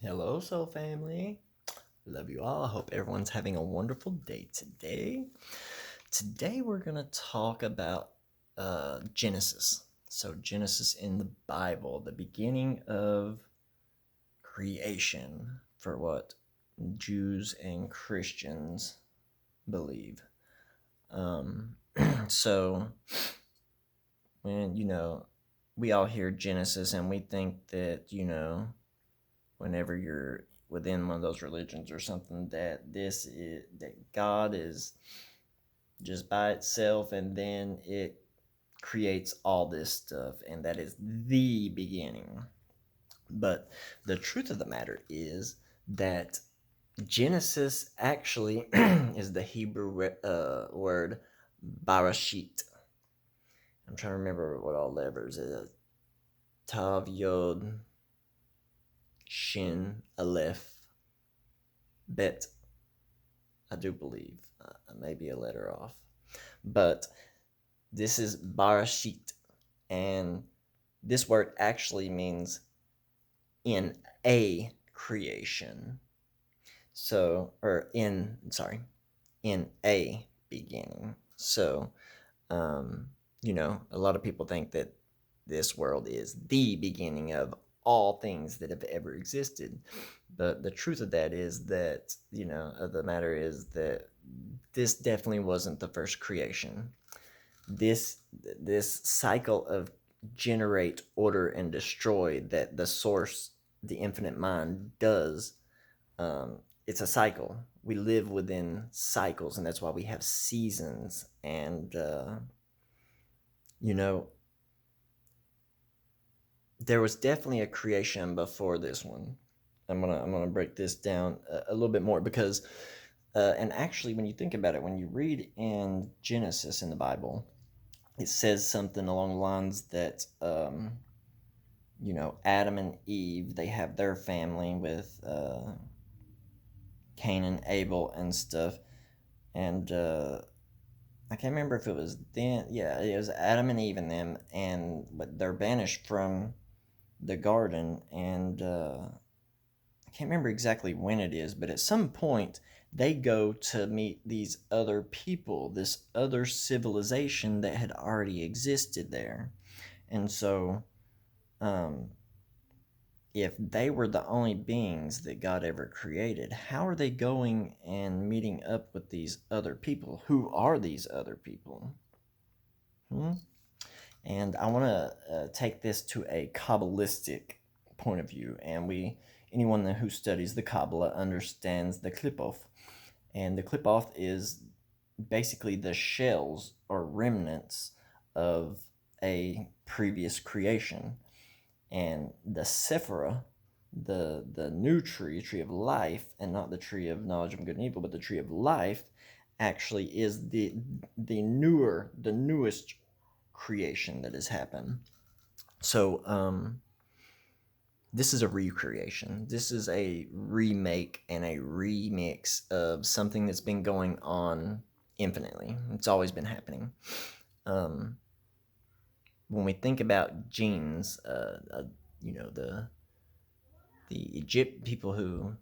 Hello, soul family. Love you all. I hope everyone's having a wonderful day today. Today, we're going to talk about Genesis. So, Genesis in the Bible, the beginning of creation, for what Jews and Christians believe. So, when, we all hear Genesis and we think that, whenever you're within one of those religions or something, that God is just by itself and then it creates all this stuff and that is the beginning. But the truth of the matter is that Genesis actually is the Hebrew word Barashit. I'm trying to remember what all letters is. Tav, Yod, Shin, Aleph, Bet. I do believe. Maybe a letter off. But this is Barashit. And this word actually means in a creation. In a beginning. So, a lot of people think that this world is the beginning of all things that have ever existed. But the truth of that is that, the matter is that this definitely wasn't the first creation. This cycle of generate, order, and destroy that the source, the infinite mind, does, it's a cycle. We live within cycles, and that's why we have seasons. And, there was definitely a creation before this one. I'm gonna break this down a little bit more because, and actually, when you think about it, when you read in Genesis in the Bible, it says something along the lines that, Adam and Eve, they have their family with Cain and Abel and stuff, and I can't remember if it was then. Yeah, it was Adam and Eve and them, but they're banished from the garden, and I can't remember exactly when it is, but at some point they go to meet these other people, this other civilization that had already existed there. And so, um, if they were the only beings that God ever created, how are they going and meeting up with these other people? Who are these other people? And I want to take this to a Kabbalistic point of view. And anyone who studies the Qabalah understands the Qliphoth. And the Qliphoth is basically the shells or remnants of a previous creation. And the Sephira, the new tree of life, and not the tree of knowledge of good and evil, but the tree of life, actually is the newest creation that has happened. So, this is a recreation. This is a remake and a remix of something that's been going on infinitely. It's always been happening. When we think about genes, the people who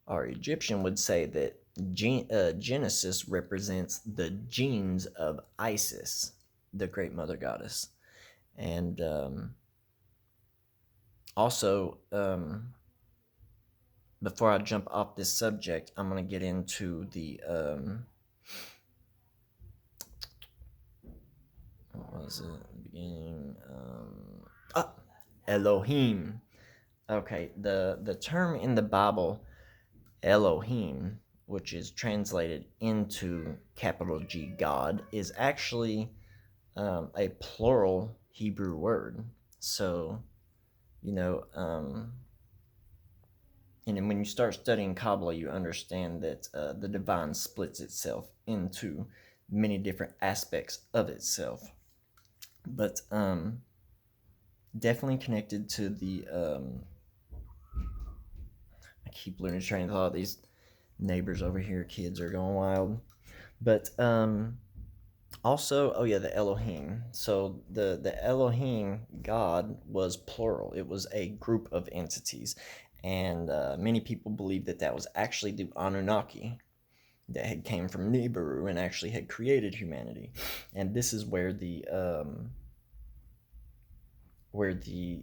are Egyptian would say that Genesis represents the genes of Isis, the great mother goddess. And also, before I jump off this subject, I'm going to get into the, what was it? Beginning, Elohim. Okay, the term in the Bible, Elohim, which is translated into capital G, God, is actually a plural Hebrew word. So, and when you start studying Kabbalah, you understand that the divine splits itself into many different aspects of itself. But definitely connected to the, I keep losing train of thought. These neighbors over here, kids are going wild. But also, oh yeah, the Elohim. So the Elohim, God, was plural. It was a group of entities. And many people believe that that was actually the Anunnaki that had came from Nibiru and actually had created humanity. And this is where the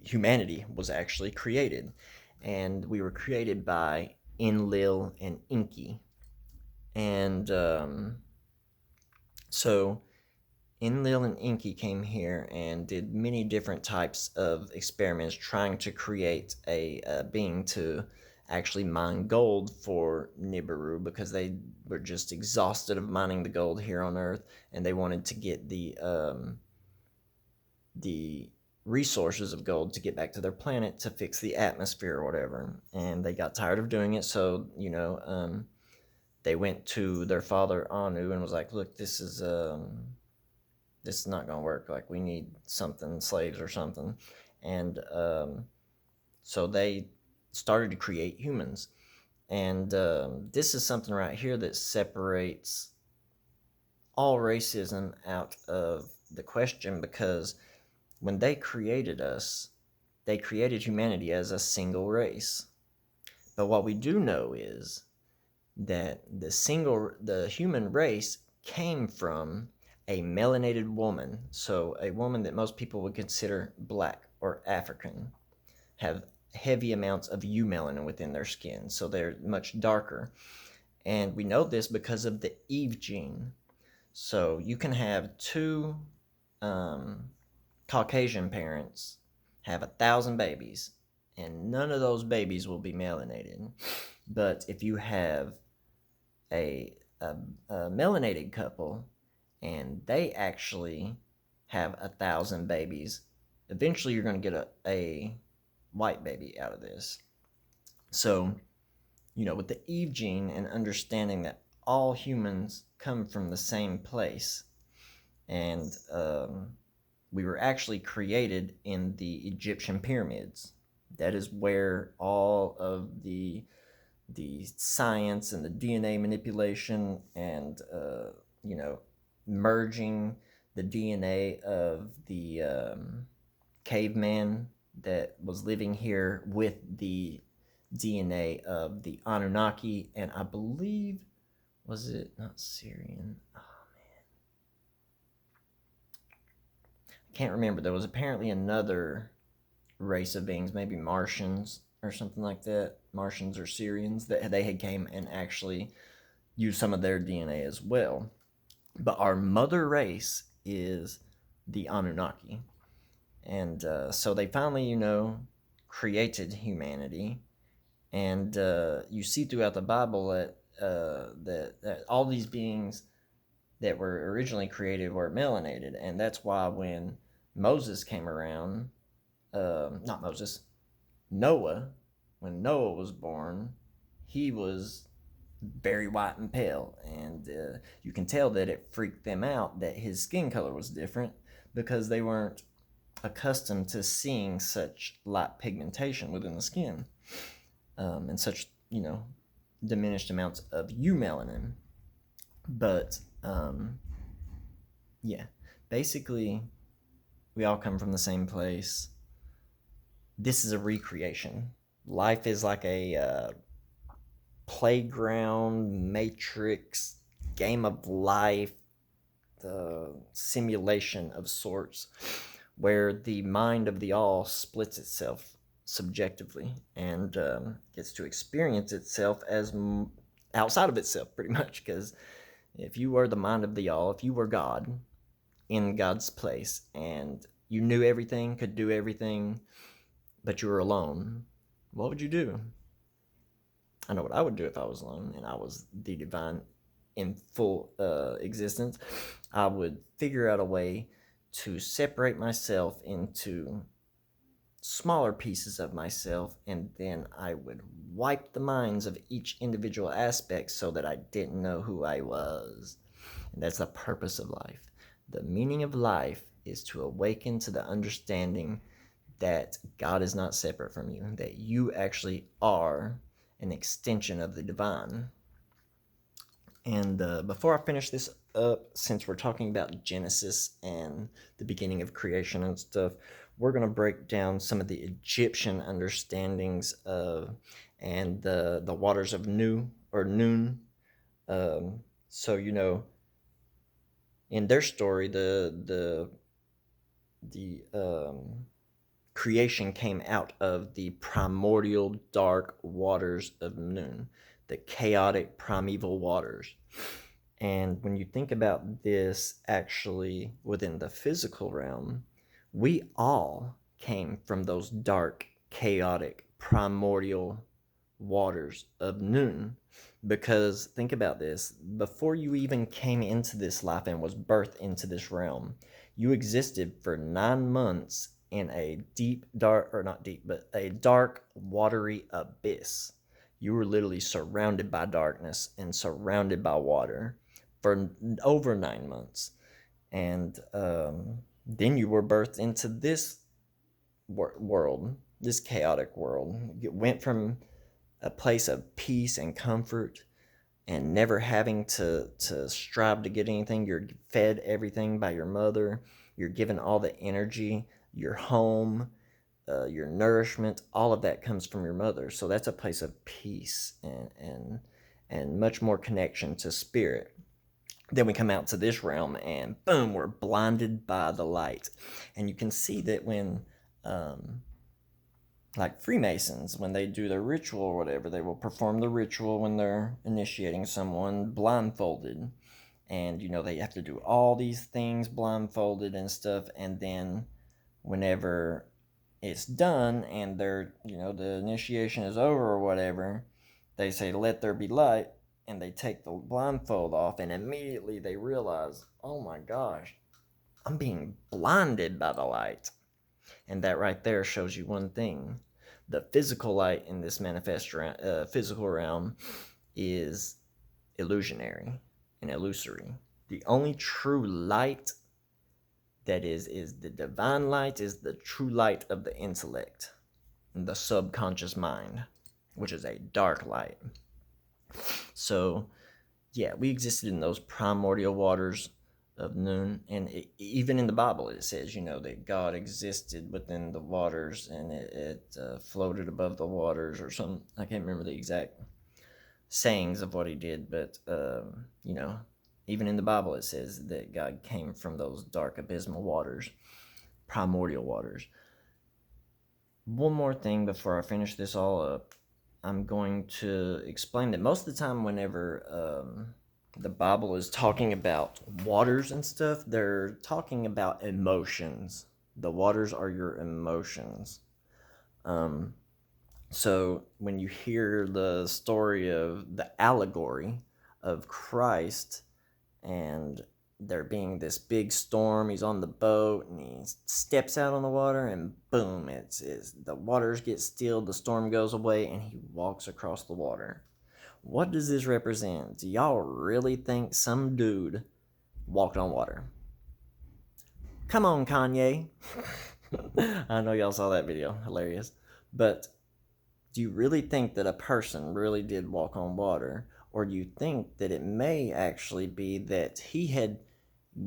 humanity was actually created. And we were created by Enlil and Enki. And so Enlil and Enki came here and did many different types of experiments trying to create a being to actually mine gold for Nibiru, because they were just exhausted of mining the gold here on Earth, and they wanted to get the resources of gold to get back to their planet to fix the atmosphere or whatever. And they got tired of doing it, so they went to their father Anu and was like, "Look, this is not gonna work. Like, we need something, slaves or something." And so they started to create humans. And this is something right here that separates all racism out of the question, because when they created us, they created humanity as a single race. But what we do know is that the human race came from a melanated woman. So a woman that most people would consider black or African have heavy amounts of eumelanin within their skin, so they're much darker. And we know this because of the Eve gene. So you can have two um, Caucasian parents have 1,000 babies, and none of those babies will be melanated. But if you have a, a, a melanated couple and they actually have 1,000 babies, eventually you're going to get a white baby out of this. So, with the Eve gene and understanding that all humans come from the same place, and we were actually created in the Egyptian pyramids. That is where all of the science and the DNA manipulation and merging the DNA of the caveman that was living here with the DNA of the Anunnaki, and I believe, was it not Syrian? Oh man, I can't remember. There was apparently another race of beings, maybe Martians or something like that. Martians or Syrians, that they had came and actually used some of their DNA as well. But our mother race is the Anunnaki. And so they finally, created humanity. And you see throughout the Bible that all these beings that were originally created were melanated. And that's why when Moses came around, not Moses, Noah, when Noah was born, he was very white and pale. And you can tell that it freaked them out that his skin color was different, because they weren't accustomed to seeing such light pigmentation within the skin, and such, diminished amounts of eumelanin. But yeah, basically, we all come from the same place. This is a recreation. Life is like a playground, matrix, game of life, simulation of sorts, where the mind of the all splits itself subjectively and gets to experience itself as outside of itself, pretty much. Because if you were the mind of the all, if you were God in God's place, and you knew everything, could do everything, but you were alone, what would you do? I know what I would do if I was alone and I was the divine in full existence. I would figure out a way to separate myself into smaller pieces of myself, and then I would wipe the minds of each individual aspect so that I didn't know who I was. And that's the purpose of life. The meaning of life is to awaken to the understanding that God is not separate from you, that you actually are an extension of the divine. And before I finish this up, since we're talking about Genesis and the beginning of creation and stuff, we're going to break down some of the Egyptian understandings of and the waters of Noon. Um, so in their story, the creation came out of the primordial dark waters of Noon, the chaotic primeval waters. And when you think about this actually within the physical realm, we all came from those dark, chaotic, primordial waters of Noon. Because think about this, before you even came into this life and was birthed into this realm, you existed for 9 months in a deep, dark, or not deep, but a dark, watery abyss. You were literally surrounded by darkness and surrounded by water for over 9 months. And then you were birthed into this world, this chaotic world. You went from a place of peace and comfort and never having to strive to get anything. You're fed everything by your mother. You're given all the energy, your home, your nourishment. All of that comes from your mother. So that's a place of peace and much more connection to spirit. Then we come out to this realm and boom, we're blinded by the light. And you can see that when like Freemasons, when they do their ritual or whatever, they will perform the ritual when they're initiating someone blindfolded. And, they have to do all these things blindfolded and stuff. And then whenever it's done and the initiation is over or whatever, they say, let there be light. And they take the blindfold off. And immediately they realize, oh my gosh, I'm being blinded by the light. And that right there shows you one thing. The physical light in this physical realm is illusionary and illusory. The only true light that is the divine light, is the true light of the intellect, the subconscious mind, which is a dark light. So, yeah, we existed in those primordial waters of Noon, and even in the Bible it says, that God existed within the waters, and it floated above the waters, or something. I can't remember the exact sayings of what he did, but even in the Bible it says that God came from those dark abysmal waters, primordial waters. One more thing before I finish this all up, I'm going to explain that most of the time whenever the Bible is talking about waters and stuff, they're talking about emotions. The waters are your emotions. So when you hear the story of the allegory of Christ, and there being this big storm, he's on the boat and he steps out on the water, and boom, it's the waters get still, the storm goes away, and he walks across the water. What does this represent? Do y'all really think some dude walked on water? Come on, Kanye. I know y'all saw that video. Hilarious. But do you really think that a person really did walk on water? Or do you think that it may actually be that he had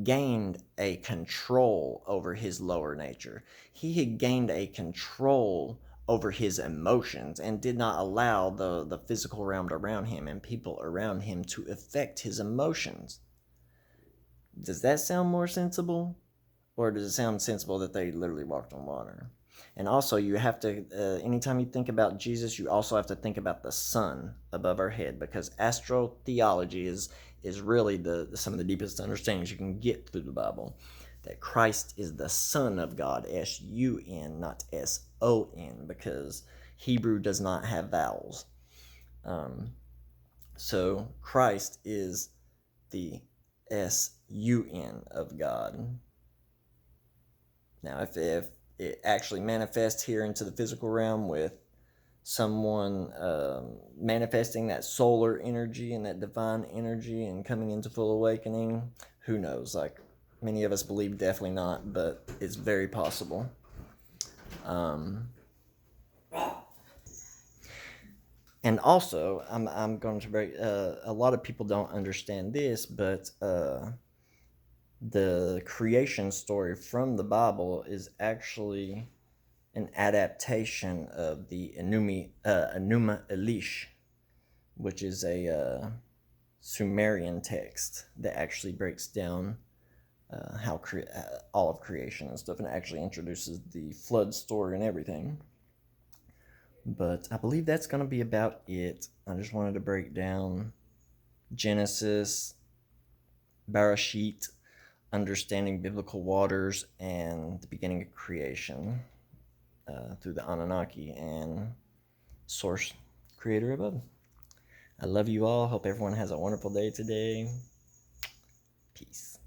gained a control over his lower nature? He had gained a control over his emotions and did not allow the physical realm around him and people around him to affect his emotions. Does that sound more sensible? Or does it sound sensible that they literally walked on water? And also, you have to, anytime you think about Jesus, you also have to think about the sun above our head, because astrotheology is really some of the deepest understandings you can get through the Bible. That Christ is the Son of God, S-U-N, not S-O-N, because Hebrew does not have vowels. So Christ is the S-U-N of God. Now, if it actually manifests here into the physical realm with someone manifesting that solar energy and that divine energy and coming into full awakening, who knows? Like, many of us believe definitely not, but it's very possible. And also, I'm going to break. A lot of people don't understand this, but the creation story from the Bible is actually an adaptation of the enuma elishe, which is a Sumerian text that actually breaks down how all of creation and stuff, and actually introduces the flood story and everything. But I believe that's going to be about it. I just wanted to break down Genesis, Bereshit, understanding biblical waters, and the beginning of creation through the Anunnaki and source creator above. I love you all. Hope everyone has a wonderful day today. Peace.